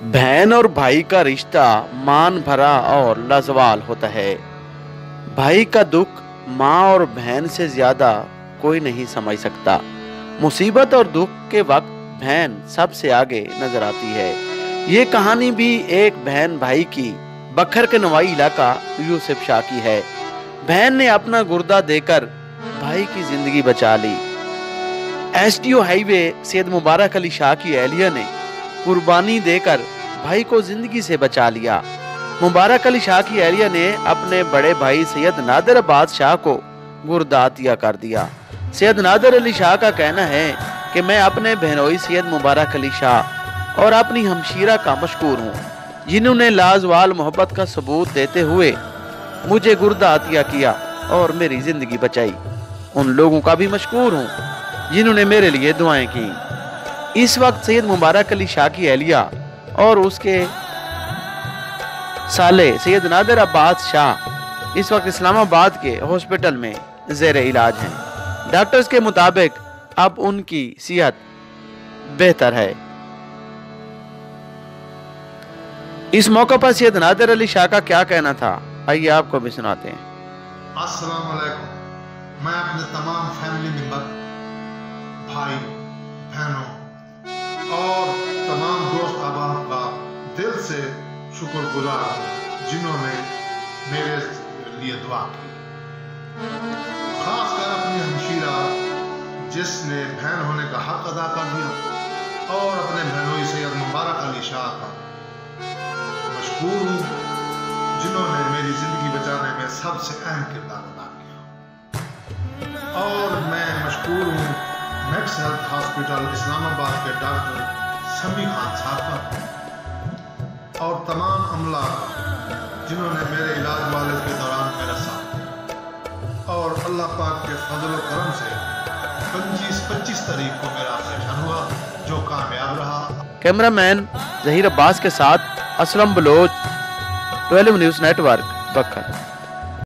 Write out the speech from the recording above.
बहन और भाई का रिश्ता मान भरा और लाजवाल होता है। भाई का दुख माँ और बहन से ज्यादा कोई नहीं समझ सकता। मुसीबत और दुख के वक्त बहन सबसे आगे नजर आती है। ये कहानी भी एक बहन भाई की बखर के नवाई इलाका यूसुफ शाह की है। बहन ने अपना गुर्दा देकर भाई की जिंदगी बचा ली। एसटीओ हाईवे सैयद मुबारक अली शाह की एहलिया ने कुर्बानी देकर भाई को जिंदगी से बचा लिया। मुबारक अली शाह की एहलिया ने अपने बड़े भाई सैयद नादिर अब्बास शाह को गुर्दा अतिया कर दिया। सैयद नादिर अली शाह का कहना है कि मैं अपने बहनोई सैयद मुबारक अली शाह और अपनी हमशीरा का मशकूर हूँ, जिन्होंने लाजवाल मोहब्बत का सबूत देते हुए मुझे गुर्दा अतिया किया और मेरी जिंदगी बचाई। उन लोगों का भी मशकूर हूँ जिन्होंने मेरे लिए दुआएं की। इस वक्त सैयद मुबारक अली शाह की एहलिया और उसके साले सैयद नादिर अब्बास शाह इस वक्त इस्लामाबाद के हॉस्पिटल में ज़ेर इलाज हैं। डॉक्टर्स के मुताबिक अब उनकी सेहत बेहतर है। इस मौके पर सैयद नादिर अली शाह का क्या कहना था, आइए आपको भी सुनाते हैं। अस्सलाम वालेकुम। मैं अपने तमाम फैमिली मेंबर, भाई बहनों और तमाम दोस्त अहबाब का दिल से शुक्रगुजार हूँ जिन्होंने मेरे लिए दुआ की। खासकर अपनी हमशीरा जिसने बहन होने का हक अदा कर दिया और अपने बहनोई सैयद मुबारक अली शाह का मशकूर हूँ जिन्होंने मेरी जिंदगी बचाने में सबसे अहम किरदार अदा किया। और मैं मशकूर हूँ मैक्स हेल्थ हॉस्पिटल इस्लामाबाद के डॉक्टर समी खान साहब का और तमाम अमला जिन्होंने मेरे इलाज वाले के दौरान मेरा साथ दिया। और अल्लाह पाक के फजल और करम से 25 तारीख को मेरा ऑपरेशन हुआ जो कामयाब रहा। कैमरामैन जहीर अब्बास के साथ असलम बलोच, 12 न्यूज़ नेटवर्क, बखर।